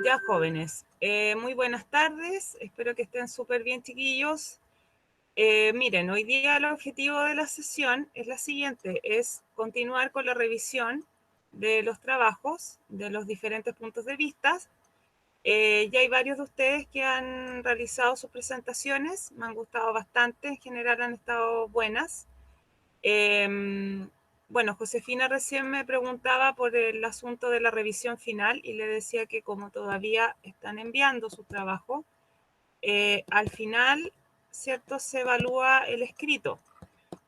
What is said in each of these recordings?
Ya, jóvenes, muy buenas tardes, espero que estén súper bien, chiquillos. Miren, hoy día el objetivo de la sesión es la siguiente, es continuar con la revisión de los trabajos, de los diferentes puntos de vista. Ya hay varios de ustedes que han realizado sus presentaciones, me han gustado bastante, en general han estado buenas. Bueno, Josefina recién me preguntaba por el asunto de la revisión final y le decía que como todavía están enviando su trabajo, al final, ¿cierto? Se evalúa el escrito.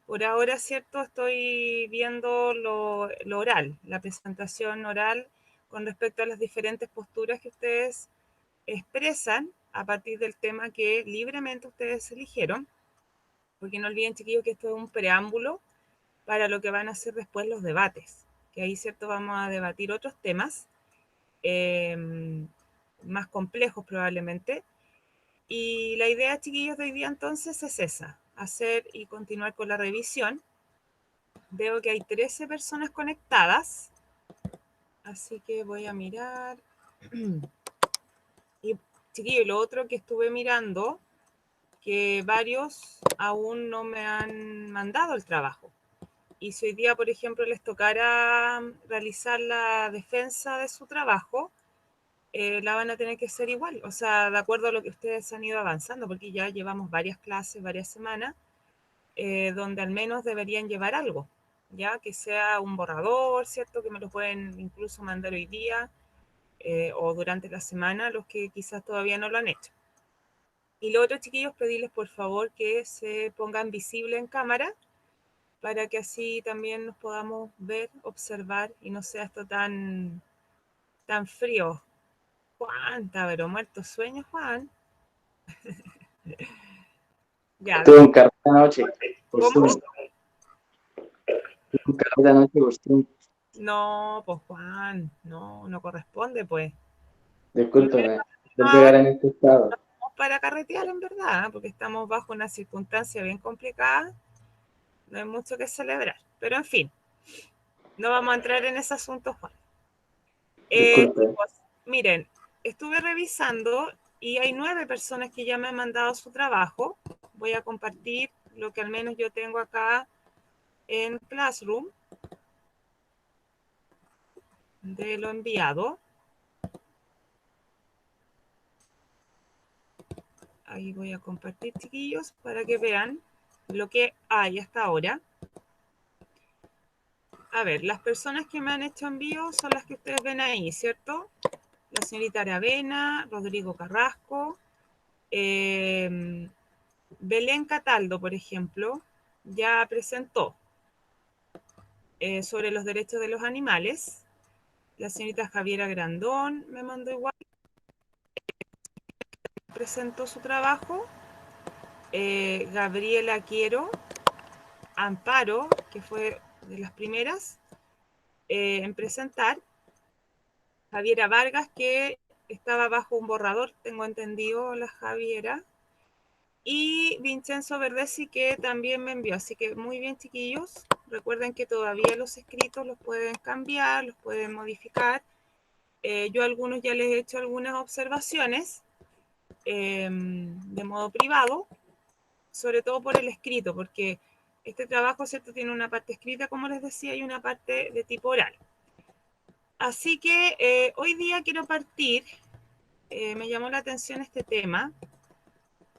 Por ahora, ¿cierto? Estoy viendo lo oral, la presentación oral con respecto a las diferentes posturas que ustedes expresan a partir del tema que libremente ustedes eligieron. Porque no olviden, chiquillos, que esto es un preámbulo para lo que van a ser después los debates, que ahí, ¿cierto? Vamos a debatir otros temas más complejos probablemente. Y la idea, chiquillos, de hoy día entonces es esa, hacer y continuar con la revisión. Veo que hay 13 personas conectadas, así que voy a mirar. Y chiquillos, lo otro que estuve mirando, que varios aún no me han mandado el trabajo. Y si hoy día, por ejemplo, les tocara realizar la defensa de su trabajo, la van a tener que hacer igual, o sea, de acuerdo a lo que ustedes han ido avanzando, porque ya llevamos varias clases, varias semanas, donde al menos deberían llevar algo, ya que sea un borrador, ¿cierto? Que me lo pueden incluso mandar hoy día o durante la semana, los que quizás todavía no lo han hecho. Y lo otro, chiquillos, pedirles por favor que se pongan visible en cámara para que así también nos podamos ver, observar y no sea esto tan frío. Juan, pero muerto sueño, Juan. Ya, Tuve un carro de noche por ¿cómo? Zoom. Tuve un carro de noche por Zoom. No, pues Juan, no corresponde, pues. Discúlpame, por Ahora llegar en este estado. estamos para carretear, en verdad, porque estamos bajo una circunstancia bien complicada. No hay mucho que celebrar. Pero en fin, no vamos a entrar en ese asunto, Juan. Disculpe. Chicos, miren, estuve revisando y hay 9 personas que ya me han mandado su trabajo. Voy a compartir lo que al menos yo tengo acá en Classroom de lo enviado. Ahí voy a compartir, chiquillos, para que vean lo que hay hasta ahora. A ver, las personas que me han hecho envío son las que ustedes ven ahí, ¿cierto? La señorita Aravena, Rodrigo Carrasco, Belén Cataldo, por ejemplo, ya presentó sobre los derechos de los animales. La señorita Javiera Grandón me mandó igual, presentó su trabajo. Gabriela Quiero, Amparo, que fue de las primeras en presentar. Javiera Vargas, que estaba bajo un borrador, tengo entendido, la Javiera. Y Vincenzo Verdesi, que también me envió. Así que muy bien, chiquillos. Recuerden que todavía los escritos los pueden cambiar, los pueden modificar. Yo a algunos ya les he hecho algunas observaciones de modo privado, sobre todo por el escrito, porque este trabajo, ¿cierto?, tiene una parte escrita, como les decía, y una parte de tipo oral. Así que hoy día quiero partir, me llamó la atención este tema,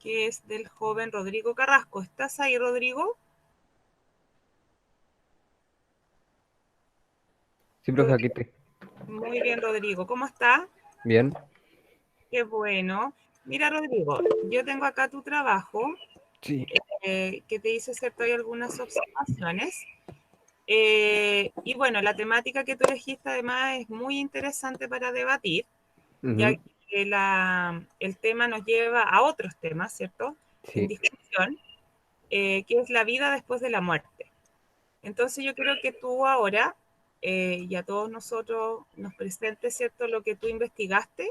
que es del joven Rodrigo Carrasco. ¿Estás ahí, Rodrigo? Sí, profe, aquí Rodrigo. estoy. Muy bien, Rodrigo. ¿Cómo está? Bien. Qué bueno. Mira, Rodrigo, yo tengo acá tu trabajo, Sí. que te hice hacer todavía algunas observaciones. Y bueno, la temática que tú elegiste además es muy interesante para debatir, ya Ujú. que el tema nos lleva a otros temas, ¿cierto? En Sí. discusión, que es la vida después de la muerte. Entonces yo creo que tú ahora y a todos nosotros nos presentes, ¿cierto?, lo que tú investigaste.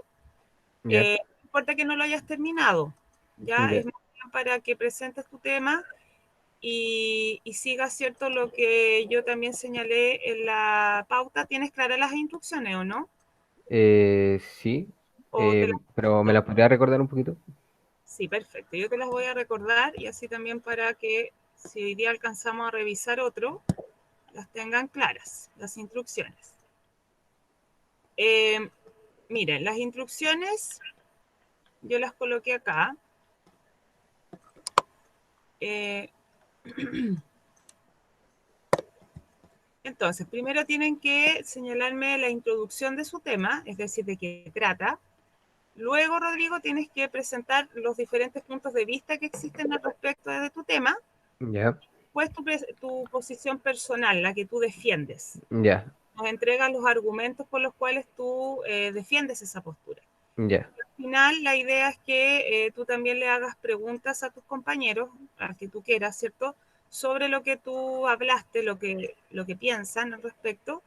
Ya. No importa que no lo hayas terminado, ya Ya. es muy bien para que presentes tu tema y siga, ¿cierto?, lo que yo también señalé en la pauta. ¿Tienes claras las instrucciones o no? Sí, ¿O te las pero ¿me repito? la podría recordar un poquito? Sí, perfecto. Yo te las voy a recordar y así también para que si hoy día alcanzamos a revisar otro, las tengan claras, las instrucciones. Eh, Miren, las instrucciones yo las coloqué acá. Eh, entonces, primero tienen que señalarme la introducción de su tema, es decir, de qué trata. Luego, Rodrigo, tienes que presentar los diferentes puntos de vista que existen al respecto de tu tema, Ya, pues tu posición personal, la que tú defiendes. ya, Nos entregas los argumentos por los cuales tú defiendes esa postura. ya, Al final, la idea es que tú también le hagas preguntas a tus compañeros, a que tú quieras, ¿cierto?, sobre lo que tú hablaste, lo que piensan al respecto.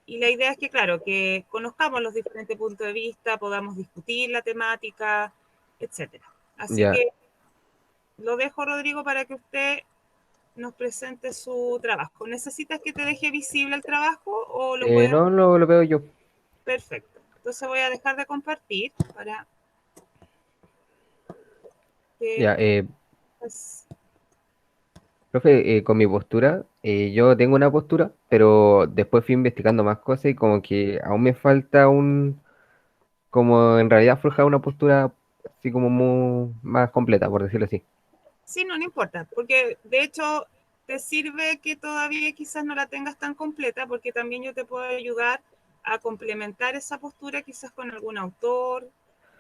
Y la idea es que, claro, que conozcamos los diferentes puntos de vista, podamos discutir la temática, etcétera. Así ya. que lo dejo, Rodrigo, para que usted nos presente su trabajo. ¿Necesitas que te deje visible el trabajo o lo puedes? No, lo veo yo. Perfecto. Entonces voy a dejar de compartir para que... Ya, Pues, profe, con mi postura, yo tengo una postura, pero después fui investigando más cosas y como que aún me falta como en realidad forjar una postura así como más completa, por decirlo así. sí, no, no importa, porque de hecho te sirve que todavía quizás no la tengas tan completa, porque también yo te puedo ayudar a complementar esa postura quizás con algún autor,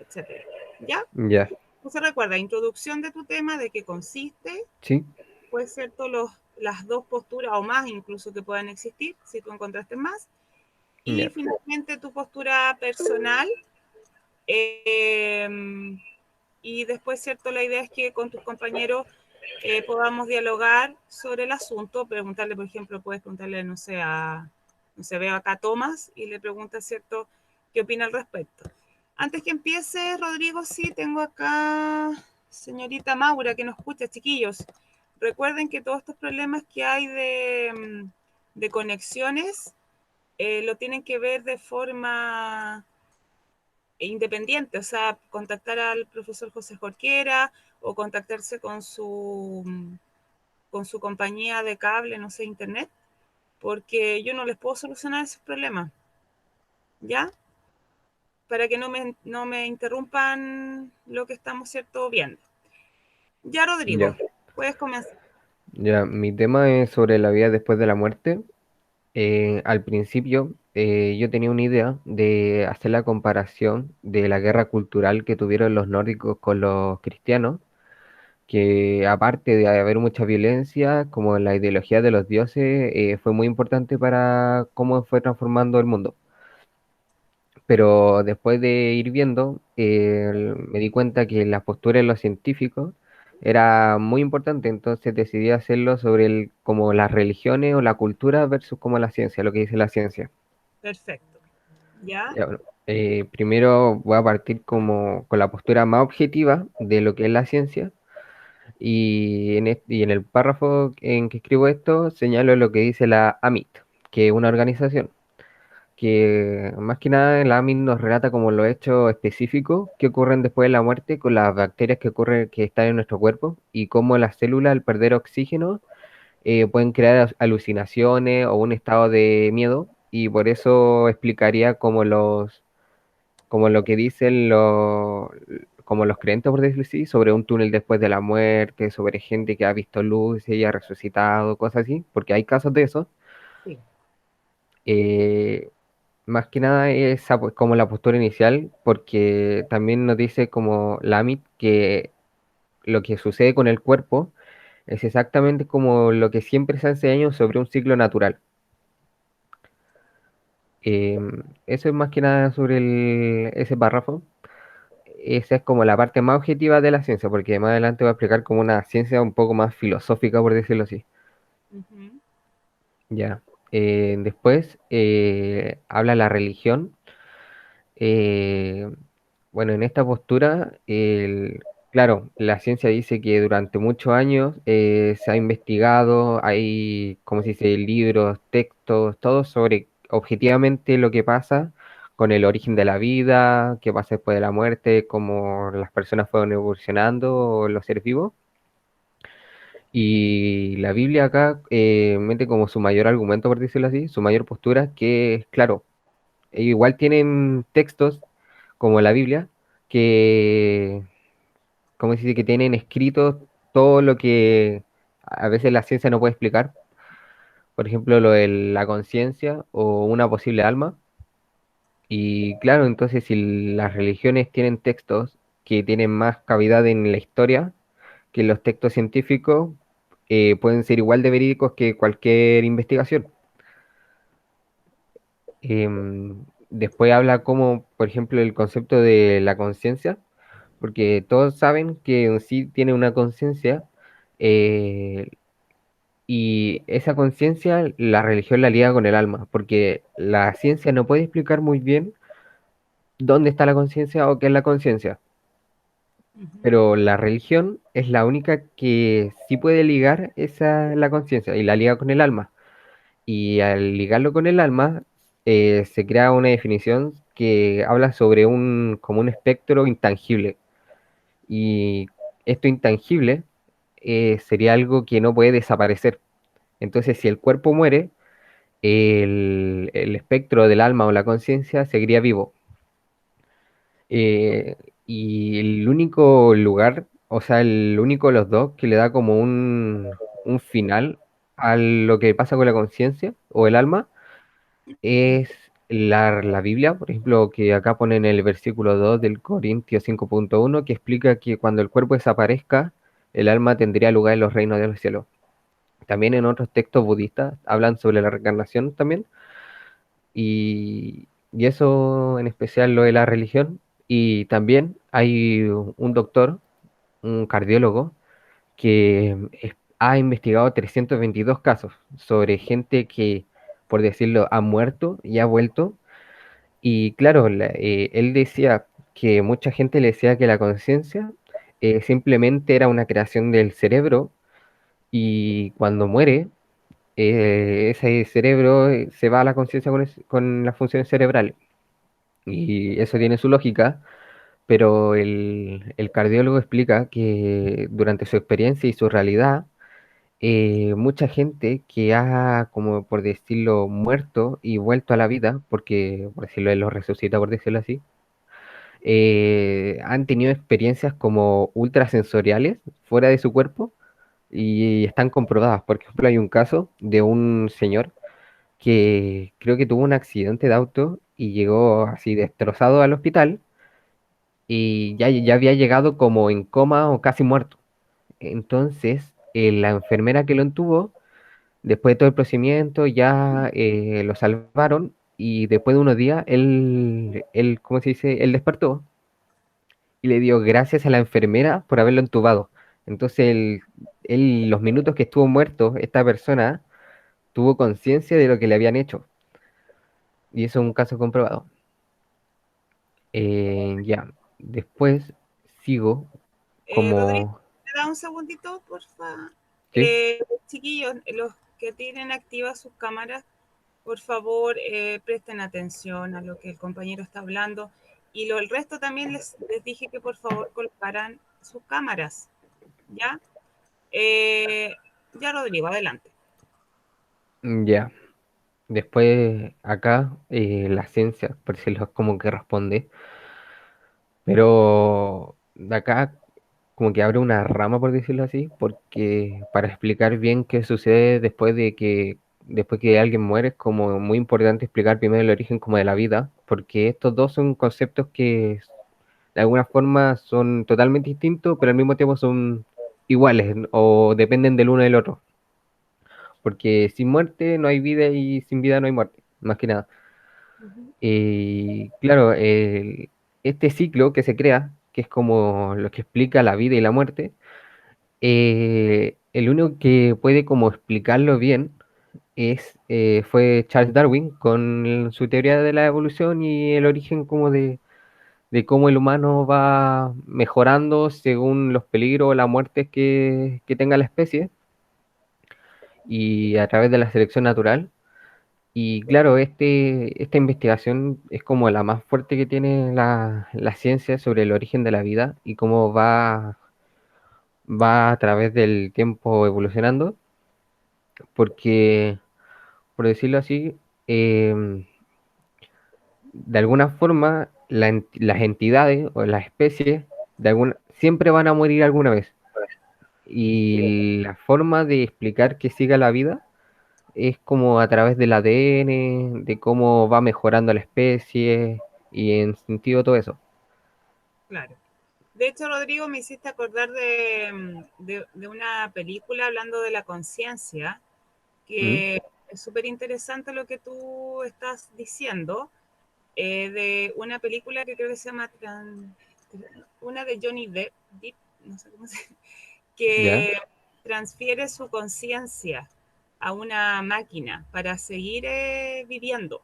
etcétera. ¿Ya? Ya, Entonces recuerda, introducción de tu tema, de qué consiste, sí, puede ser las dos posturas o más incluso que puedan existir, si tú encontraste más, y ya, finalmente tu postura personal. eh, y después, ¿cierto? La idea es que con tus compañeros podamos dialogar sobre el asunto, preguntarle, por ejemplo, puedes preguntarle, no sé, no sé, veo acá a Tomás y le preguntas, ¿cierto?, qué opina al respecto. Antes que empiece, Rodrigo, sí, tengo acá señorita Maura que nos escucha, chiquillos. Recuerden que todos estos problemas que hay de conexiones lo tienen que ver de forma independiente, o sea, contactar al profesor José Jorquera o contactarse con su compañía de cable, no sé, internet, porque yo no les puedo solucionar esos problemas, ¿ya? Para que no me interrumpan lo que estamos, ¿cierto?, viendo. Ya, ya. Rodrigo, puedes comenzar. Ya, mi tema es sobre la vida después de la muerte. Al principio yo tenía una idea de hacer la comparación de la guerra cultural que tuvieron los nórdicos con los cristianos, que aparte de haber mucha violencia, como la ideología de los dioses, fue muy importante para cómo fue transformando el mundo. Pero después de ir viendo, me di cuenta que la postura de los científicos era muy importante, entonces decidí hacerlo sobre como las religiones o la cultura versus como la ciencia, lo que dice la ciencia. Perfecto. ¿Ya? Ya, bueno, primero voy a partir como con la postura más objetiva de lo que es la ciencia y en el párrafo en que escribo esto señalo lo que dice la AMIT, que es una organización que más que nada la AMIT nos relata como los hechos específicos que ocurren después de la muerte con las bacterias que están en nuestro cuerpo y cómo las células al perder oxígeno pueden crear alucinaciones o un estado de miedo y por eso explicaría como lo que dicen como los creyentes, por decirlo así, sobre un túnel después de la muerte, sobre gente que ha visto luz y ha resucitado, cosas así, porque hay casos de eso. Sí. Eh, Más que nada esa pues, como la postura inicial, porque también nos dice como Lamit que lo que sucede con el cuerpo es exactamente como lo que siempre se ha enseñado sobre un ciclo natural. Eso es más que nada sobre ese párrafo. Esa es como la parte más objetiva de la ciencia, porque más adelante voy a explicar como una ciencia un poco más filosófica, por decirlo así. Ujú. Ya. Después habla la religión. Eh, bueno, en esta postura claro, la ciencia dice que durante muchos años se ha investigado, hay, como se dice, libros, textos, todo sobre objetivamente lo que pasa con el origen de la vida, qué pasa después de la muerte, cómo las personas fueron evolucionando, los seres vivos. Y la Biblia acá mete como su mayor argumento, por decirlo así, su mayor postura, que es, claro, ellos igual tienen textos como la Biblia, que, como se dice, que tienen escrito todo lo que a veces la ciencia no puede explicar, por ejemplo, lo de la conciencia o una posible alma. Y claro, entonces si las religiones tienen textos que tienen más cavidad en la historia que los textos científicos, pueden ser igual de verídicos que cualquier investigación. Después habla como, por ejemplo, el concepto de la conciencia, porque todos saben que en sí tiene una conciencia, eh, y esa conciencia la religión la liga con el alma, porque la ciencia no puede explicar muy bien dónde está la conciencia o qué es la conciencia, Ujú, pero la religión es la única que sí puede ligar la conciencia y la liga con el alma. Y al ligarlo con el alma, se crea una definición que habla sobre como un espectro intangible. Y esto intangible sería algo que no puede desaparecer. Entonces, si el cuerpo muere, el espectro del alma o la conciencia seguiría vivo. Eh, y el único lugar, o sea, el único de los dos que le da como un final a lo que pasa con la conciencia o el alma es la Biblia, por ejemplo, que acá pone en el versículo 2 del Corintios 5.1, que explica que cuando el cuerpo desaparezca, el alma tendría lugar en los reinos de los cielos. También en otros textos budistas hablan sobre la reencarnación también, y eso en especial lo de la religión. Y también hay un doctor, un cardiólogo, que ha investigado 322 casos sobre gente que, por decirlo, ha muerto y ha vuelto. Y claro, él decía que mucha gente le decía que la conciencia simplemente era una creación del cerebro, y cuando muere, ese cerebro se va a la conciencia con las funciones cerebrales. Y eso tiene su lógica, pero el cardiólogo explica que durante su experiencia y su realidad, mucha gente que ha, como por decirlo, muerto y vuelto a la vida, porque por decirlo, él los resucita, por decirlo así, han tenido experiencias como ultrasensoriales fuera de su cuerpo y están comprobadas. Por ejemplo, hay un caso de un señor que creo que tuvo un accidente de auto y llegó así destrozado al hospital, y ya había llegado como en coma o casi muerto. Entonces, la enfermera que lo entubó, después de todo el procedimiento, ya lo salvaron, y después de unos días, ¿cómo se dice? Él despertó y le dio gracias a la enfermera por haberlo entubado. Entonces, los minutos que estuvo muerto, esta persona tuvo conciencia de lo que le habían hecho. Y eso es un caso comprobado. Ya, después sigo Rodrigo, como... ¿me da un segundito, porfa? ¿Sí? Chiquillos, los que tienen activas sus cámaras, por favor, presten atención a lo que el compañero está hablando. Y el resto también les dije que por favor colocaran sus cámaras, ¿ya? Ya, Rodrigo, adelante. Ya. Después acá, la ciencia, por decirlo, es como que responde, pero de acá como que abre una rama, por decirlo así, porque para explicar bien qué sucede después que alguien muere, es como muy importante explicar primero el origen como de la vida, porque estos dos son conceptos que de alguna forma son totalmente distintos, pero al mismo tiempo son iguales o dependen del uno del otro, porque sin muerte no hay vida y sin vida no hay muerte, más que nada. Ujú. Y claro, este ciclo que se crea, que es como lo que explica la vida y la muerte, el único que puede como explicarlo bien fue Charles Darwin con su teoría de la evolución y el origen como de de cómo el humano va mejorando según los peligros o las muertes que tenga la especie y a través de la selección natural. Y claro, esta investigación es como la más fuerte que tiene la ciencia sobre el origen de la vida y cómo va a través del tiempo evolucionando, porque, por decirlo así, em, de alguna forma las entidades o las especies siempre van a morir alguna vez. Y la forma de explicar que siga la vida es como a través del ADN, de cómo va mejorando la especie y en sentido todo eso. Claro. De hecho, Rodrigo, me hiciste acordar de una película hablando de la conciencia, ¿Mm? que es súper interesante lo que tú estás diciendo, de una película que creo que se llama una de Johnny Depp, no sé cómo se ¿Ya? que transfiere su conciencia a una máquina para seguir viviendo.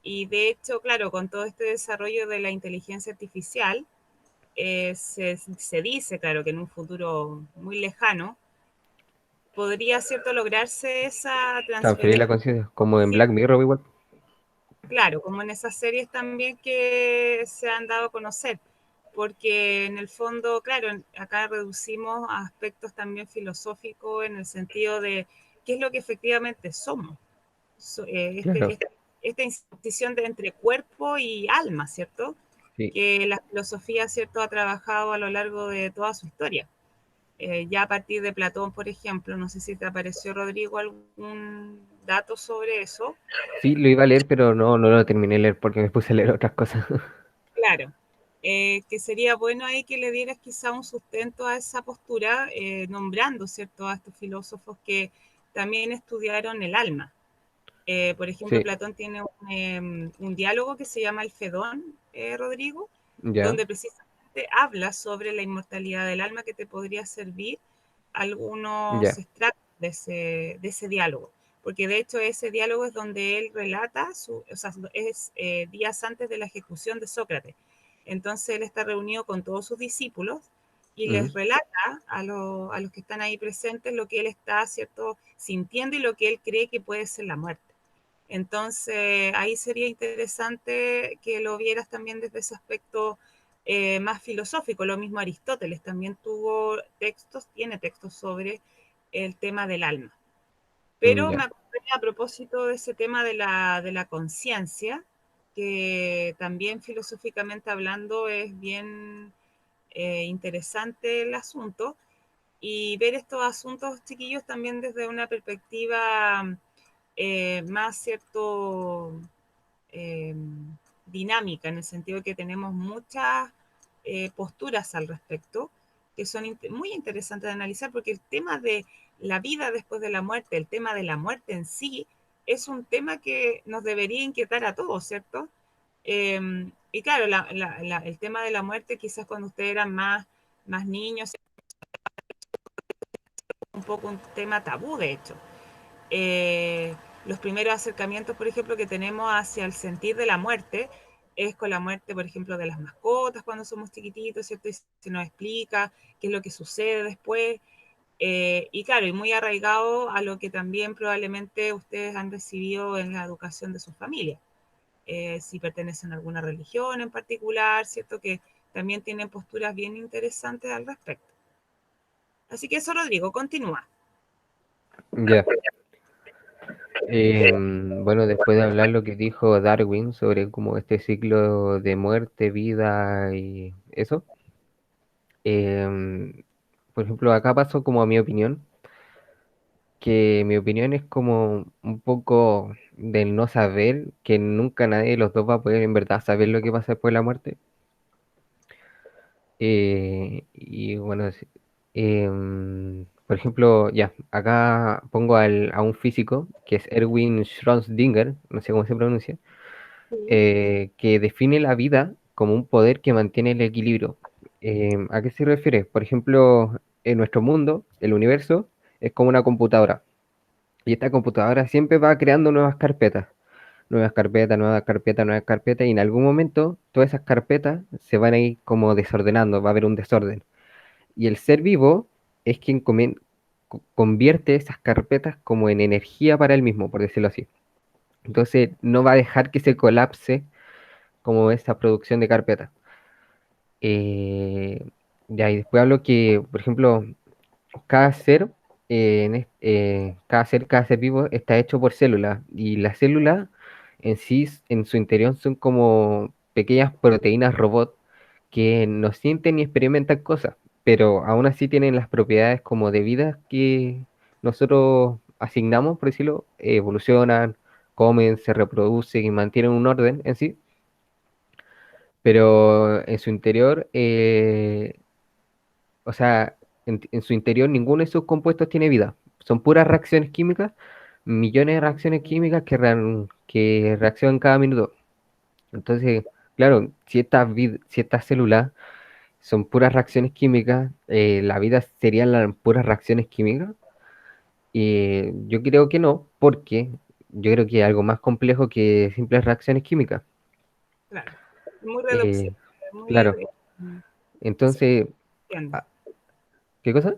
Y de hecho, claro, con todo este desarrollo de la inteligencia artificial, se dice, claro, que en un futuro muy lejano podría, ¿cierto?, lograrse esa Transferir transferencia. la conciencia, como en Sí, Black Mirror igual. claro, como en esas series también que se han dado a conocer, porque en el fondo, claro, acá reducimos a aspectos también filosóficos en el sentido de qué es lo que efectivamente somos. Claro, Esta incisión de entre cuerpo y alma, ¿cierto? sí. Que la filosofía, ¿cierto?, ha trabajado a lo largo de toda su historia. Ya a partir de Platón, por ejemplo, no sé si te apareció, Rodrigo, algún dato sobre eso. Sí, lo iba a leer, pero no lo terminé de leer porque me puse a leer otras cosas. Claro, que sería bueno ahí que le dieras quizá un sustento a esa postura, nombrando, ¿cierto?, a estos filósofos que también estudiaron el alma. Por ejemplo, Sí, Platón tiene un diálogo que se llama el Fedón, Rodrigo, ya, donde precisamente habla sobre la inmortalidad del alma, que te podría servir algunos ya, extractos de ese diálogo. Porque de hecho ese diálogo es donde él relata, o sea, es días antes de la ejecución de Sócrates. Entonces él está reunido con todos sus discípulos y mm, les relata a los que están ahí presentes lo que él está, ¿cierto?, sintiendo y lo que él cree que puede ser la muerte. Entonces, ahí sería interesante que lo vieras también desde ese aspecto más filosófico. Lo mismo Aristóteles también tiene textos sobre el tema del alma. Pero me ya, acordé a propósito de ese tema de la conciencia, que también filosóficamente hablando es bien interesante el asunto, y ver estos asuntos, chiquillos, también desde una perspectiva más cierto eh, dinámica, en el sentido de que tenemos muchas posturas al respecto que son muy interesantes de analizar, porque el tema de la vida después de la muerte, el tema de la muerte en sí, es un tema que nos debería inquietar a todos, ¿cierto? Y claro, el tema de la muerte, quizás cuando ustedes eran más niños, un poco un tema tabú, de hecho. Eh, los primeros acercamientos, por ejemplo, que tenemos hacia el sentir de la muerte es con la muerte, por ejemplo, de las mascotas cuando somos chiquititos, ¿cierto? Y se nos explica qué es lo que sucede después. Y claro, y muy arraigado a lo que también probablemente ustedes han recibido en la educación de sus familias. Si pertenecen a alguna religión en particular, ¿cierto? Que también tienen posturas bien interesantes al respecto. Así que eso, Rodrigo, continúa. ya. Bueno, después de hablar lo que dijo Darwin sobre como este ciclo de muerte, vida y eso, em, por ejemplo, acá paso como a mi opinión, que mi opinión es como un poco del no saber, que nunca nadie de los dos va a poder en verdad saber lo que pasa después de la muerte. Y bueno, sí, por ejemplo, ya, acá pongo a un físico que es Erwin Schrödinger, no sé cómo se pronuncia, Sí. que define la vida como un poder que mantiene el equilibrio. ¿A qué se refiere? Por ejemplo, en nuestro mundo, el universo, es como una computadora. Y esta computadora siempre va creando nuevas carpetas. nuevas carpetas, nuevas carpetas, nuevas carpetas, y en algún momento todas esas carpetas se van a ir como desordenando, va a haber un desorden. Y el ser vivo es quien convierte esas carpetas como en energía para él mismo, por decirlo así. Entonces no va a dejar que se colapse como esa producción de carpetas. Eh, ya, y después hablo que, por ejemplo, cada ser, cada ser vivo está hecho por células y las células en sí, en su interior, son como pequeñas proteínas robot que no sienten ni experimentan cosas, pero aún así tienen las propiedades como de vida que nosotros asignamos, por decirlo, evolucionan, comen, se reproducen y mantienen un orden en sí, pero en su interior, o sea, en su interior ninguno de sus compuestos tiene vida. Son puras reacciones químicas, millones de reacciones químicas que reaccionan cada minuto. Entonces, claro, si estas células son puras reacciones químicas, la vida serían las puras reacciones químicas. Y yo creo que no, porque yo creo que hay algo más complejo que simples reacciones químicas. Claro. Muy Eh, reducible, muy... claro, sí, entonces, entiendo. ah, ¿qué cosa?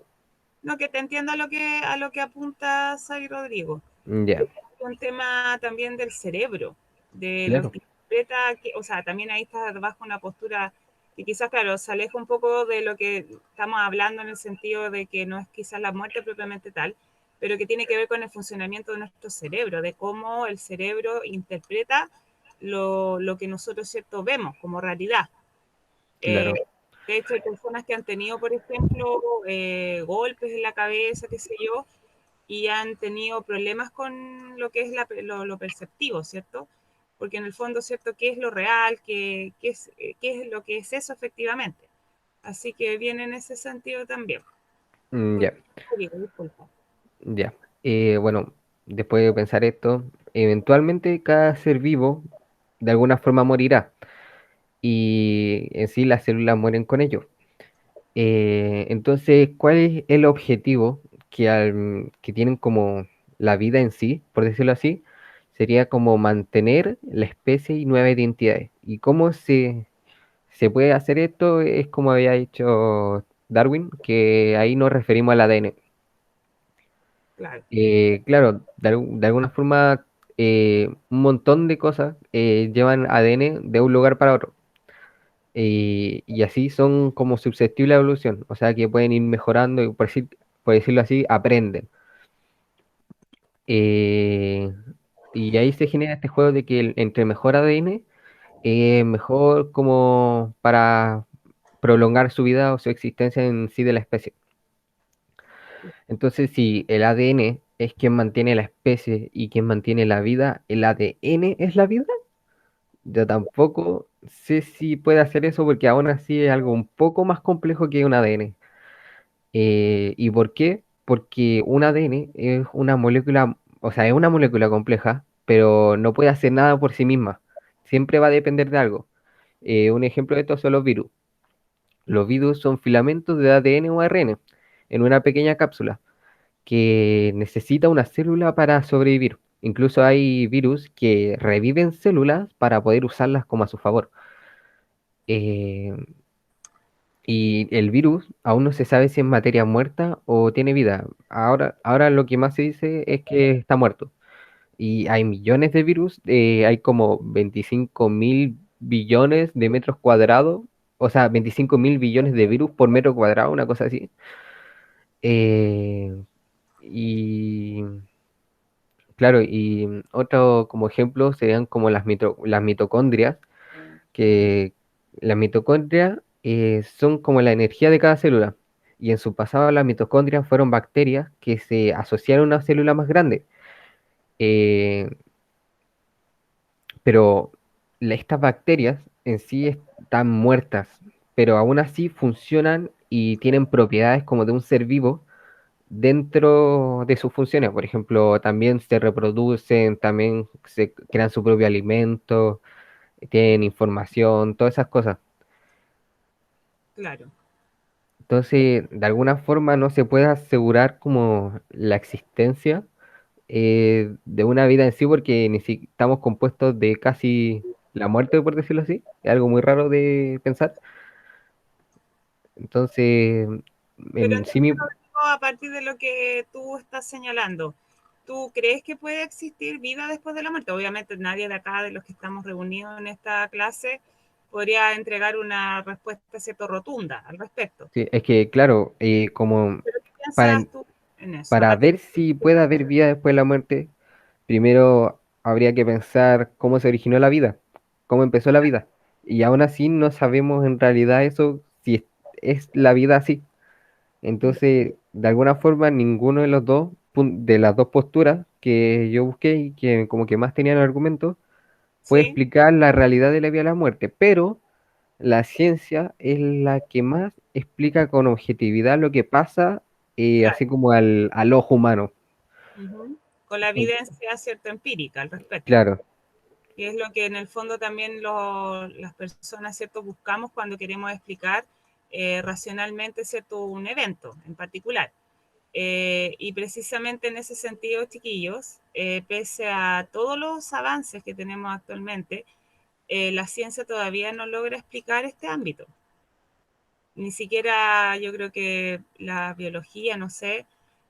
No, que te entiendo a lo que apuntas ahí, Rodrigo. Ya, Un tema también del cerebro, de lo claro, que interpreta, que, o sea, también ahí está bajo una postura que quizás, claro, se aleja un poco de lo que estamos hablando en el sentido de que no es quizás la muerte propiamente tal, pero que tiene que ver con el funcionamiento de nuestro cerebro, de cómo el cerebro interpreta lo que nosotros, ¿cierto?, vemos como realidad. Eh, claro. de hecho, hay personas que han tenido, por ejemplo, golpes en la cabeza, qué sé yo, y han tenido problemas con lo que es lo perceptivo, ¿cierto? Porque en el fondo, ¿cierto? ¿Qué es lo real? ¿Qué es lo que es eso efectivamente? Así que viene en ese sentido también. Ya, Digo, disculpa. ya. Bueno, después de pensar esto, eventualmente cada ser vivo de alguna forma morirá y en sí las células mueren con ello. Entonces, ¿cuál es el objetivo que tienen como la vida en sí, por decirlo así? Sería como mantener la especie y nuevas identidades. ¿Y cómo se puede hacer esto? Es como había dicho Darwin, que ahí nos referimos al ADN. Claro, Claro, de alguna forma, un montón de cosas llevan ADN de un lugar para otro. Y así son como susceptibles a evolución, o sea que pueden ir mejorando y por decirlo así, aprenden. Eh, y ahí se genera este juego de que entre mejor ADN, mejor como para prolongar su vida o su existencia en sí de la especie. Entonces, si el ADN es quien mantiene la especie y quien mantiene la vida, ¿el ADN es la vida? Yo tampoco sé si puede hacer eso porque aún así es algo un poco más complejo que un ADN. ¿Y por qué? Porque un ADN es una molécula, o sea, es una molécula compleja, pero no puede hacer nada por sí misma. Siempre va a depender de algo. Un ejemplo de esto son los virus. Los virus son filamentos de ADN o ARN en una pequeña cápsula que necesita una célula para sobrevivir. Incluso hay virus que reviven células para poder usarlas como a su favor. Eh, Y el virus aún no se sabe si es materia muerta o tiene vida. Ahora lo que más se dice es que está muerto. Y hay millones de virus, hay como 25.000 billones de metros cuadrados, o sea, 25.000 billones de virus por metro cuadrado, una cosa así. Eh, y claro, y otro como ejemplo serían como las mitocondrias que las mitocondrias son como la energía de cada célula. Y en su pasado las mitocondrias fueron bacterias que se asociaron a una célula más grande. Eh, pero estas bacterias en sí están muertas, pero aún así funcionan y tienen propiedades como de un ser vivo dentro de sus funciones. Por ejemplo, también se reproducen, también se crean su propio alimento, tienen información, todas esas cosas. claro. Entonces, de alguna forma no se puede asegurar como la existencia, de una vida en sí, porque ni si estamos compuestos de casi la muerte, por decirlo así. Es algo muy raro de pensar. Entonces, Pero en sí entonces, mismo, Rodrigo, a partir de lo que tú estás señalando, ¿tú crees que puede existir vida después de la muerte? Obviamente nadie de acá, de los que estamos reunidos en esta clase, podría entregar una respuesta, ¿cierto?, rotunda al respecto. sí, es que, claro, como ¿Pero qué para, piensas tú en eso? A para partir ver si puede haber vida después de la muerte, primero habría que pensar cómo se originó la vida, cómo empezó la vida. Y aún así no sabemos en realidad eso, si es la vida así. de... Entonces, de alguna forma, ninguno de los dos, de las dos posturas que yo busqué y que como que más tenían argumentos, puede Sí, explicar la realidad de la vida y la muerte. Pero la ciencia es la que más explica con objetividad lo que pasa, así claro. como al ojo humano. Ujú. Con la En- evidencia, ¿cierto?, empírica al respecto. Claro, Que es lo que en el fondo también las personas, ¿cierto?, buscamos cuando queremos explicar racionalmente, ¿cierto?, un evento en particular. Y precisamente en ese sentido, chiquillos, pese a todos los avances que tenemos actualmente, la ciencia todavía no logra explicar este ámbito. Ni siquiera yo creo que la biología, no sé,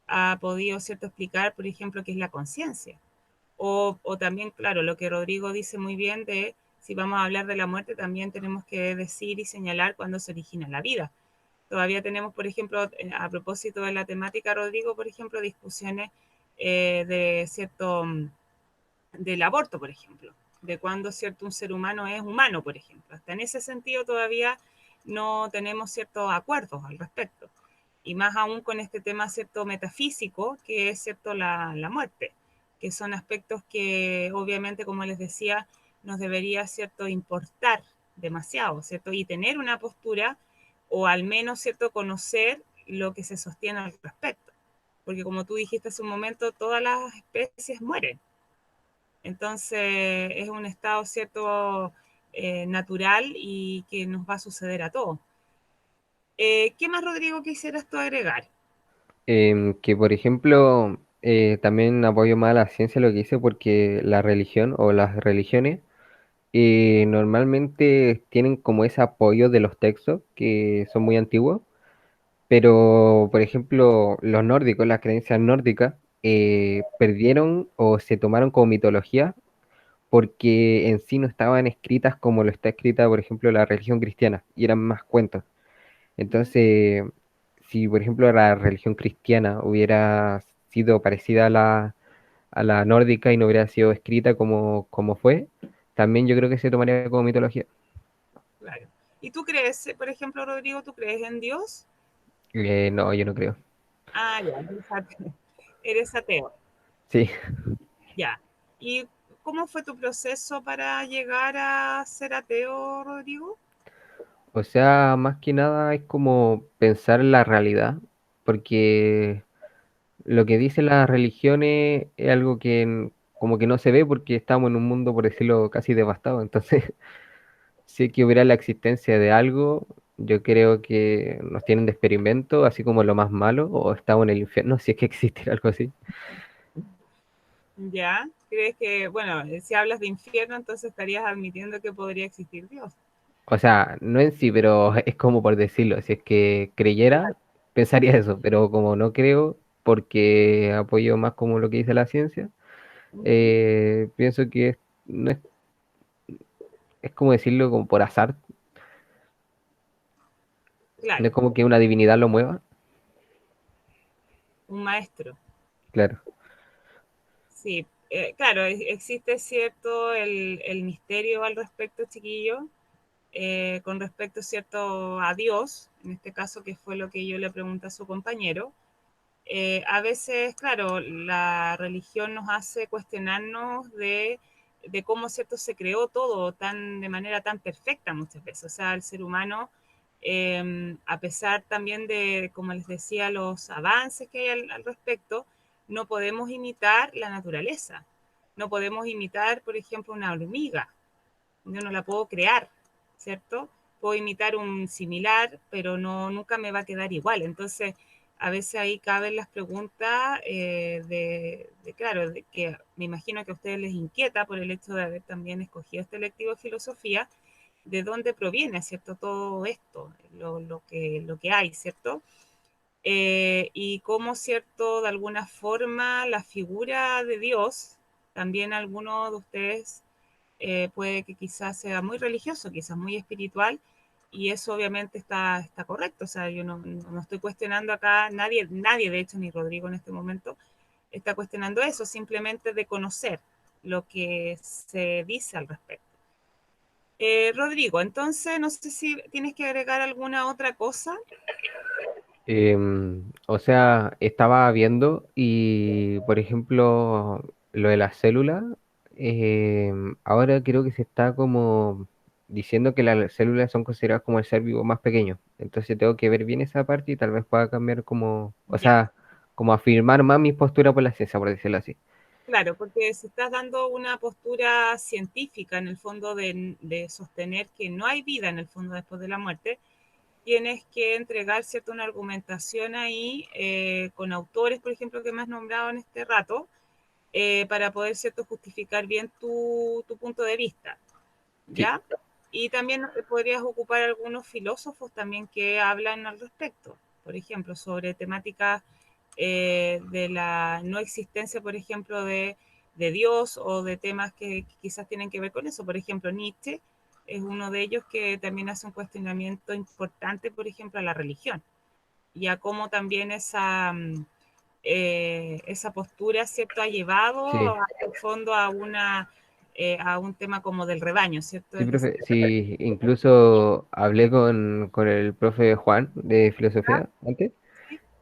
ha podido, ¿cierto?, explicar, por ejemplo, qué es la conciencia. O también, claro, lo que Rodrigo dice muy bien de si vamos a hablar de la muerte, también tenemos que decir y señalar cuándo se origina la vida. Todavía tenemos, por ejemplo, a propósito de la temática, Rodrigo, por ejemplo, discusiones de cierto, del aborto, por ejemplo, de cuándo cierto un ser humano es humano, por ejemplo. Hasta en ese sentido todavía no tenemos ciertos acuerdos al respecto. Y más aún con este tema cierto metafísico, que es cierto la muerte, que son aspectos que obviamente, como les decía, nos debería cierto importar demasiado, ¿cierto? Y tener una postura o al menos, ¿cierto?, conocer lo que se sostiene al respecto. Porque como tú dijiste hace un momento, todas las especies mueren. Entonces es un estado, ¿cierto?, natural y que nos va a suceder a todos. ¿Qué más, Rodrigo, quisieras tú agregar? que por ejemplo, también apoyo más a la ciencia lo que dice porque la religión o las religiones normalmente tienen como ese apoyo de los textos que son muy antiguos. Pero, por ejemplo, los nórdicos, las creencias nórdicas, perdieron o se tomaron como mitología porque en sí no estaban escritas como lo está escrita, por ejemplo, la religión cristiana, y eran más cuentos. Entonces, si, por ejemplo, la religión cristiana hubiera sido parecida a la nórdica y no hubiera sido escrita como fue, también yo creo que se tomaría como mitología. Claro. ¿Y tú crees, por ejemplo, Rodrigo, tú crees en Dios? No, yo no creo. Ah, ya, eres ateo. Eres ateo. Sí. Ya. ¿Y cómo fue tu proceso para llegar a ser ateo, Rodrigo? O sea, más que nada es como pensar en la realidad, porque lo que dicen las religiones es algo que como que no se ve porque estamos en un mundo, por decirlo, casi devastado. Entonces, si es que hubiera la existencia de algo, yo creo que nos tienen de experimento, así como lo más malo, o estamos en el infierno, si es que existe algo así. Ya. ¿Crees que, bueno, si hablas de infierno, entonces estarías admitiendo que podría existir Dios? O sea, no en sí, pero es como por decirlo, si es que creyera, pensaría eso, pero como no creo, porque apoyo más como lo que dice la ciencia. Ujú. Pienso que no es, es como decirlo como por azar, no es Claro, como que una divinidad lo mueva, un maestro. claro. Sí, claro, existe cierto el misterio al respecto, chiquillo, con respecto, cierto, a Dios, en este caso que fue lo que yo le pregunté a su compañero. A veces, claro, la religión nos hace cuestionarnos de cómo, cierto, se creó todo de manera tan perfecta muchas veces. O sea, el ser humano, a pesar también de, como les decía, los avances que hay al respecto, no podemos imitar la naturaleza. No podemos imitar, por ejemplo, una hormiga. Yo no la puedo crear, ¿cierto? Puedo imitar un similar, pero no, nunca me va a quedar igual. Entonces, a veces ahí caben las preguntas claro, de que me imagino que a ustedes les inquieta por el hecho de haber también escogido este electivo de filosofía, de dónde proviene, ¿cierto? Todo esto, lo que hay, ¿cierto? Y cómo, ¿cierto? De alguna forma la figura de Dios, también alguno de ustedes puede que quizás sea muy religioso, quizás muy espiritual, y eso obviamente está correcto. O sea, yo no estoy cuestionando acá, nadie, de hecho, ni Rodrigo en este momento, está cuestionando eso, simplemente de conocer lo que se dice al respecto. Rodrigo, entonces no sé si tienes que agregar alguna otra cosa. O sea, estaba viendo y, por ejemplo, lo de las células, ahora creo que se está como diciendo que las células son consideradas como el ser vivo más pequeño. Entonces tengo que ver bien esa parte y tal vez pueda cambiar como, o Ya, sea, como afirmar más mi postura por la ciencia, por decirlo así. claro, porque si estás dando una postura científica en el fondo de sostener que no hay vida en el fondo después de la muerte, tienes que entregar cierta una argumentación ahí con autores, por ejemplo, que me has nombrado en este rato, para poder cierto justificar bien tu punto de vista, Sí, ¿ya? Y también podrías ocupar algunos filósofos también que hablan al respecto, por ejemplo, sobre temáticas de la no existencia, por ejemplo, de Dios o de temas que quizás tienen que ver con eso. Por ejemplo, Nietzsche es uno de ellos que también hace un cuestionamiento importante, por ejemplo, a la religión y a cómo también esa postura, ¿cierto?, ha llevado sí. al fondo a un tema como del rebaño, ¿cierto? Sí, Es decir, profe, sí, incluso hablé con el profe Juan de filosofía antes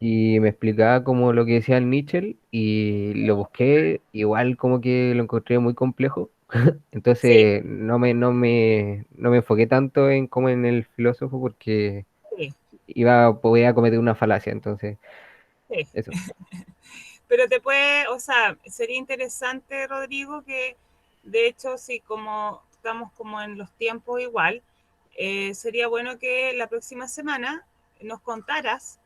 y me explicaba como lo que decía el Nietzsche y lo busqué, igual como que lo encontré muy complejo, sí, entonces no me enfoqué tanto en como en el filósofo porque sí, podía cometer una falacia, entonces sí. eso. Pero te puede, o sea, sería interesante, Rodrigo, que de hecho, si como estamos como en los tiempos igual, sería bueno que la próxima semana nos contaras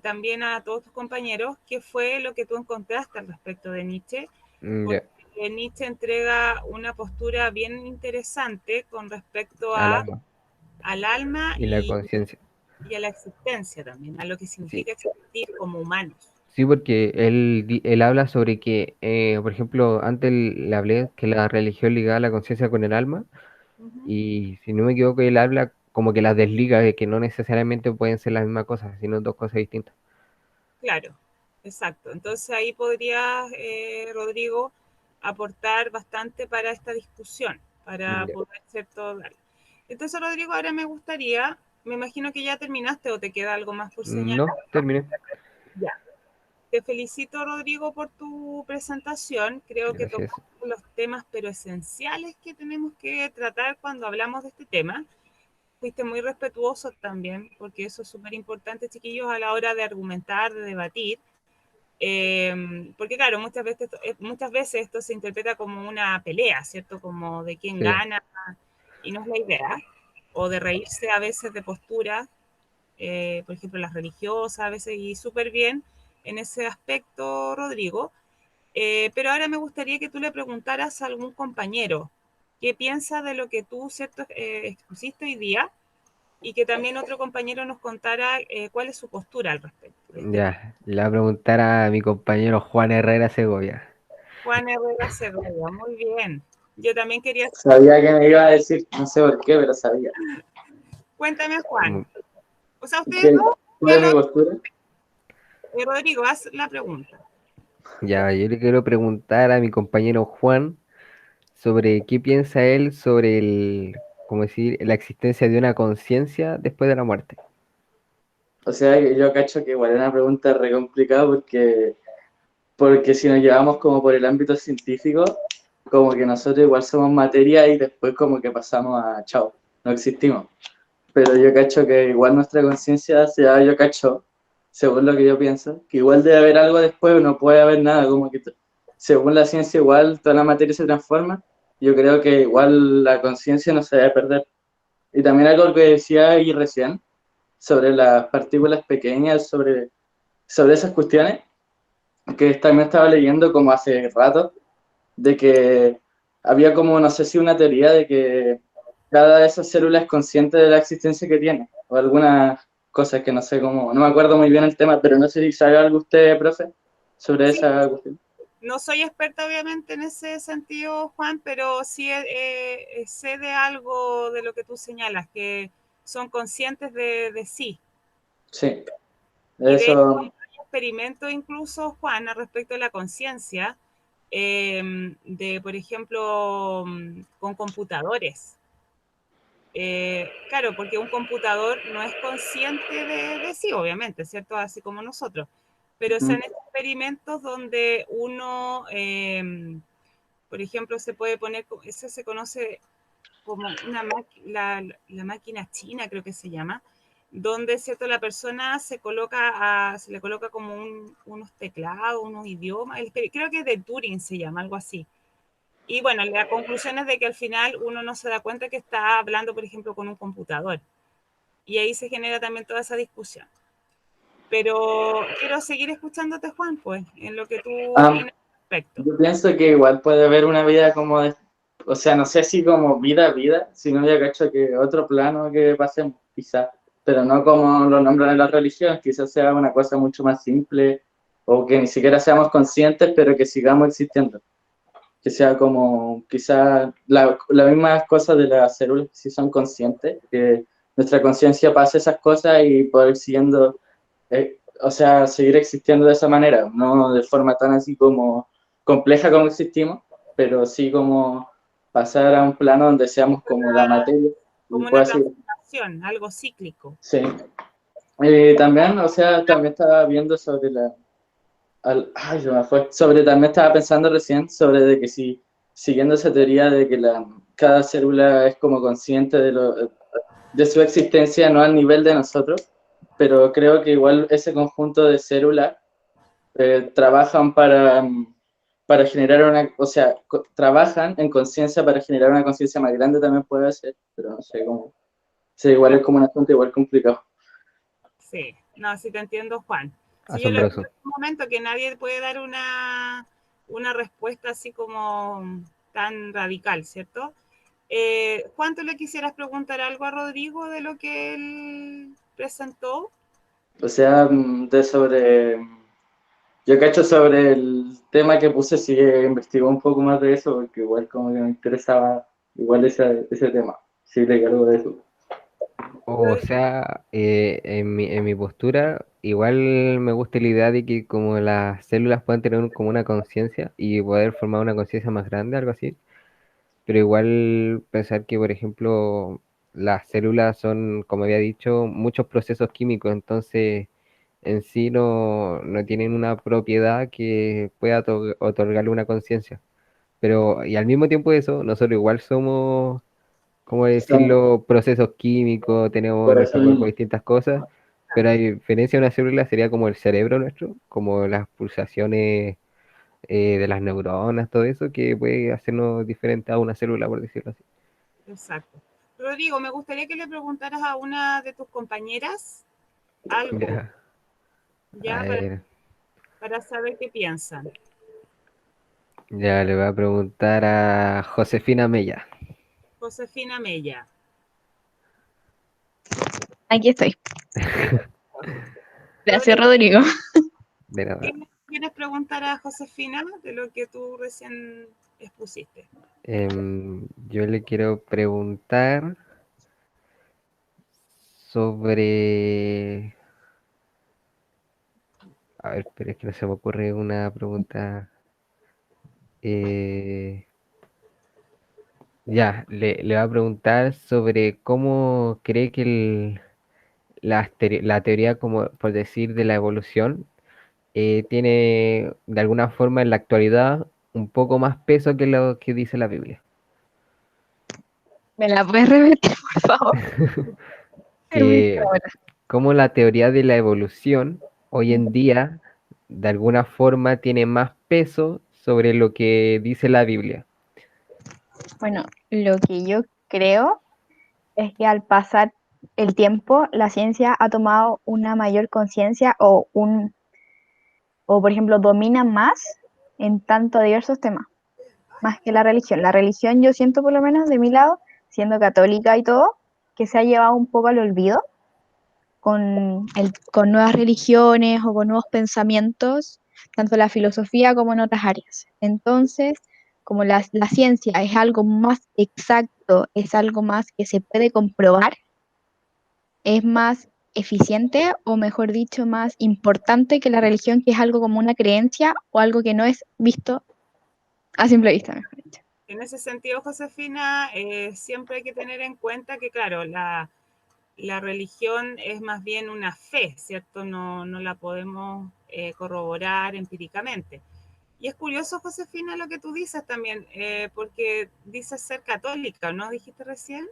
también a todos tus compañeros qué fue lo que tú encontraste al respecto de Nietzsche, porque Ya, Nietzsche entrega una postura bien interesante con respecto al alma al alma y la conciencia. y a la existencia también, a lo que Sí. significa existir como humanos. Sí, porque él habla sobre que, por ejemplo, antes le hablé que la religión ligaba la conciencia con el alma, Uh -huh. y si no me equivoco, él habla como que las desliga, de que no necesariamente pueden ser la misma cosa, sino dos cosas distintas. Claro, exacto. Entonces ahí podrías, Rodrigo, aportar bastante para esta discusión, para Ya. poder ser todo. Entonces, Rodrigo, ahora me gustaría, me imagino que ya terminaste o te queda algo más por señalar. No, terminé. Ya. Te felicito, Rodrigo, por tu presentación. Creo que Gracias. tocaste los temas, pero esenciales que tenemos que tratar cuando hablamos de este tema. Fuiste muy respetuoso también, porque eso es súper importante, chiquillos, a la hora de argumentar, de debatir. Porque claro, muchas veces esto se interpreta como una pelea, ¿cierto? Como de quién Sí. gana, y no es la idea. O de reírse a veces de posturas, por ejemplo, las religiosas, a veces, y súper bien en ese aspecto, Rodrigo. Pero ahora me gustaría que tú le preguntaras a algún compañero qué piensa de lo que tú, ¿cierto?, expusiste hoy día, y que también otro compañero nos contara cuál es su postura al respecto de este tema. Ya, le voy a preguntar a mi compañero Juan Herrera Segovia. Juan Herrera Cerrada, muy bien. Yo también quería... Sabía que me iba a decir, no sé por qué, pero sabía. Cuéntame, Juan. Mm, O sea, ustedes ¿Qué, dos, cuál es mi postura? Rodrigo, haz la pregunta. Ya, yo le quiero preguntar a mi compañero Juan sobre qué piensa él sobre como decir, la existencia de una conciencia después de la muerte. O sea, yo cacho que igual es una pregunta re complicada porque si nos llevamos como por el ámbito científico, como que nosotros igual somos materia y después como que pasamos a chao, no existimos. Pero yo cacho que igual nuestra conciencia, sea, yo cacho, según lo que yo pienso, que igual debe haber algo después o no puede haber nada, como que según la ciencia igual toda la materia se transforma, yo creo que igual la conciencia no se debe perder. Y también algo que decía ahí recién, sobre las partículas pequeñas, sobre sobre esas cuestiones, que también estaba leyendo como hace rato, de que había como, no sé si una teoría de que cada de esas células es consciente de la existencia que tiene, o algunas cosas que no sé cómo, no me acuerdo muy bien el tema, pero no sé si sabe algo usted, profe, sobre Sí, esa cuestión. no soy experta obviamente en ese sentido, Juan, pero sí sé de algo de lo que tú señalas, que son conscientes de sí. Sí, Y de hecho eso, hay experimentos incluso, Juan, al respecto de la conciencia, de, por ejemplo, con computadores. Claro, porque un computador no es consciente de sí, obviamente, ¿cierto? Así como nosotros. Pero se han hecho experimentos donde uno, por ejemplo, se puede poner, eso se conoce como la máquina china, creo que se llama, donde, ¿cierto? La persona se le coloca como unos teclados, unos idiomas, creo que de Turing se llama, algo así. Y bueno, la conclusión es de que al final uno no se da cuenta que está hablando, por ejemplo, con un computador. Y ahí se genera también toda esa discusión. Pero quiero seguir escuchándote, Juan, pues, en lo que tú ah, opinas al respecto. yo pienso que igual puede haber una vida como de, o sea, no sé si como vida, sino ya cacho que otro plano que pasemos, quizás, pero no como lo nombran en la religión, quizás sea una cosa mucho más simple, o que ni siquiera seamos conscientes, pero que sigamos existiendo. Que sea como quizás la misma cosa de las células, que sí son conscientes, que nuestra conciencia pase esas cosas y poder siguiendo, o sea, seguir existiendo de esa manera, no de forma tan así como compleja como existimos, pero sí como pasar a un plano donde seamos como la materia y Como una pueda seguir. transformación, algo cíclico. Sí. También, o sea, también estaba viendo sobre ay, se me fue. Sobre, también estaba pensando recién sobre de que si, siguiendo esa teoría de que cada célula es como consciente de su existencia, no al nivel de nosotros, pero creo que igual ese conjunto de células trabajan para generar una, o sea, trabajan en conciencia para generar una conciencia más grande también puede ser, pero no sé cómo. Sí, igual es Claro, como un asunto igual complicado. sí. No, sí te entiendo, Juan. Sí, yo lo he visto Asombroso. en un momento que nadie puede dar una respuesta así como tan radical, ¿cierto? Juan, ¿tú le quisieras preguntar algo a Rodrigo de lo que él presentó? O sea, de sobre. Yo cacho sobre el tema que puse, sí investigó un poco más de eso, porque igual como que me interesaba igual ese tema. Sí, le cargo de eso. O sea, en mi postura, igual me gusta la idea de que como las células pueden tener como una conciencia y poder formar una conciencia más grande, algo así. Pero igual pensar que, por ejemplo, las células son, como había dicho, muchos procesos químicos, entonces en sí no tienen una propiedad que pueda otorgarle una conciencia. Pero, y al mismo tiempo de eso, nosotros igual somos, ¿cómo Son, decirlo?, procesos químicos, tenemos en por nuestro eso cuerpo mismo. distintas cosas, pero a diferencia de una célula sería como el cerebro nuestro, como las pulsaciones de las neuronas, todo eso, que puede hacernos diferente a una célula, por decirlo así. Exacto. Rodrigo, me gustaría que le preguntaras a una de tus compañeras algo, Ya, a ya ver, para saber qué piensan. ya le voy a preguntar a Josefina Mella. Josefina Mella. Aquí estoy. Perfecto. Gracias, Rodrigo, Rodrigo. De ¿qué nada. quieres preguntar a Josefina de lo que tú recién expusiste? Yo le quiero preguntar sobre... A ver, pero es que no se me ocurre una pregunta. eh, Ya, le voy a preguntar sobre cómo cree que la teoría, como por decir, de la evolución tiene de alguna forma en la actualidad un poco más peso que lo que dice la Biblia. ¿Me la puedes repetir, por favor? Perdiste Que ahora. cómo la teoría de la evolución hoy en día de alguna forma tiene más peso sobre lo que dice la Biblia. Bueno, lo que yo creo es que al pasar el tiempo, la ciencia ha tomado una mayor conciencia o o por ejemplo, dominan más en tanto diversos temas, más que la religión. La religión yo siento por lo menos de mi lado, siendo católica y todo, que se ha llevado un poco al olvido con nuevas religiones o con nuevos pensamientos, tanto en la filosofía como en otras áreas. Entonces, como la ciencia es algo más exacto, es algo más que se puede comprobar, es más eficiente o mejor dicho, más importante que la religión, que es algo como una creencia o algo que no es visto a simple vista, mejor dicho. En ese sentido, Josefina, siempre hay que tener en cuenta que, claro, la religión es más bien una fe, ¿cierto? No la podemos corroborar empíricamente. Y es curioso, Josefina, lo que tú dices también, porque dices ser católica, ¿no? ¿Dijiste recién?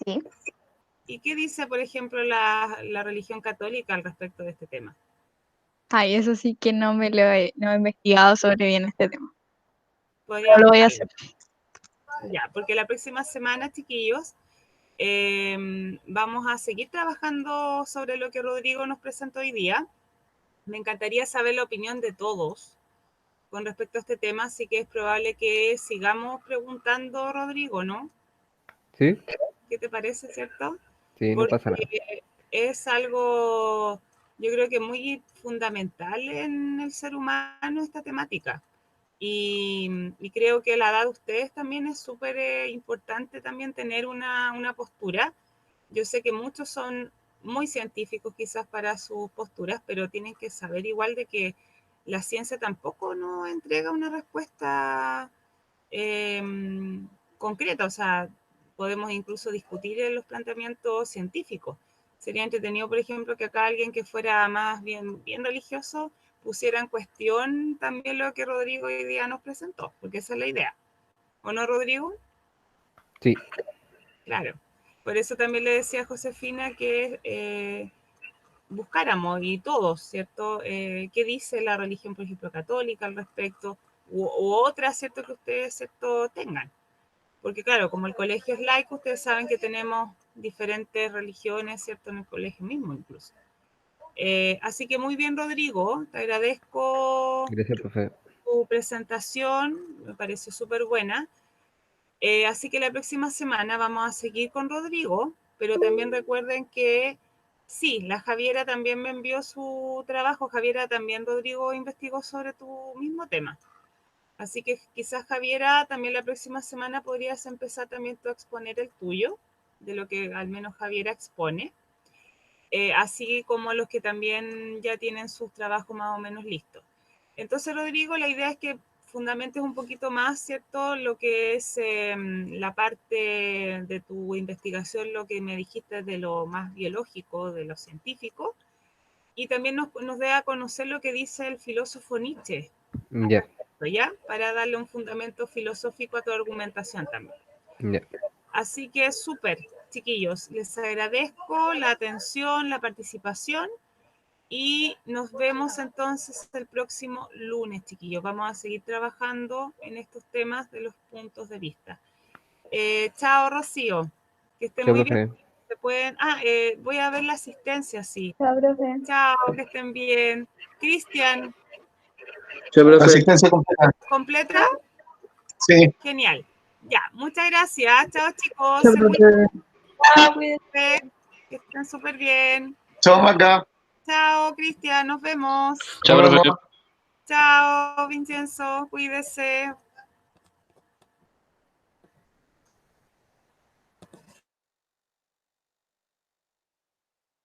Sí. ¿Y qué dice, por ejemplo, la religión católica al respecto de este tema? Ay, eso sí que no he investigado sobre bien este tema. No Podríamos lo voy a hablar. hacer. Ya, porque la próxima semana, chiquillos, vamos a seguir trabajando sobre lo que Rodrigo nos presentó hoy día. Me encantaría saber la opinión de todos con respecto a este tema, así que es probable que sigamos preguntando, Rodrigo, ¿no? ¿Sí? ¿Qué te parece, cierto? Sí, no pasa nada. Porque es algo, yo creo que muy fundamental en el ser humano esta temática. Y creo que la edad de ustedes también es súper importante también tener una postura. Yo sé que muchos son muy científicos quizás para sus posturas, pero tienen que saber igual de que la ciencia tampoco nos entrega una respuesta eh, concreta, o sea, podemos incluso discutir en los planteamientos científicos. Sería entretenido, por ejemplo, que acá alguien que fuera más bien religioso pusiera en cuestión también lo que Rodrigo hoy día nos presentó, porque esa es la idea. ¿O no, Rodrigo? Sí, Claro. Por eso también le decía a Josefina que buscáramos, y todos, ¿cierto? ¿Qué dice la religión, por ejemplo, católica al respecto? U otras, ¿cierto? Que ustedes, ¿cierto? Tengan. Porque claro, como el colegio es laico, ustedes saben que tenemos diferentes religiones, ¿cierto? En el colegio mismo incluso. Así que muy bien, Rodrigo, te agradezco gracias, profe. tu presentación, me pareció súper buena. Así que la próxima semana vamos a seguir con Rodrigo, pero también recuerden que sí, la Javiera también me envió su trabajo. Javiera, también Rodrigo investigó sobre tu mismo tema. Así que quizás, Javiera, también la próxima semana podrías empezar también tú a exponer el tuyo, de lo que al menos Javiera expone, así como los que también ya tienen sus trabajos más o menos listos. Entonces, Rodrigo, la idea es que fundamentes un poquito más, ¿cierto? Lo que es la parte de tu investigación, lo que me dijiste de lo más biológico, de lo científico, y también nos dé a conocer lo que dice el filósofo Nietzsche, Ya, ¿ya? Para darle un fundamento filosófico a tu argumentación también. ya. Así que súper, chiquillos, les agradezco la atención, la participación y nos vemos entonces el próximo lunes, chiquillos. Vamos a seguir trabajando en estos temas de los puntos de vista. Chao, Rocío, que estén Chao, muy bien. profe. Se pueden... voy a ver la asistencia, sí. Chao, profe. Chao, que estén bien. Cristian, Chao, profe. Asistencia completa. ¿completa? Sí. Genial. Ya, muchas gracias. Chao, chicos. Chao, Se profe. cuiden. Que estén súper bien. Chao, Maca. Chao, Cristian. Nos vemos. Chao, profe. Chao, Vincenzo. Cuídese.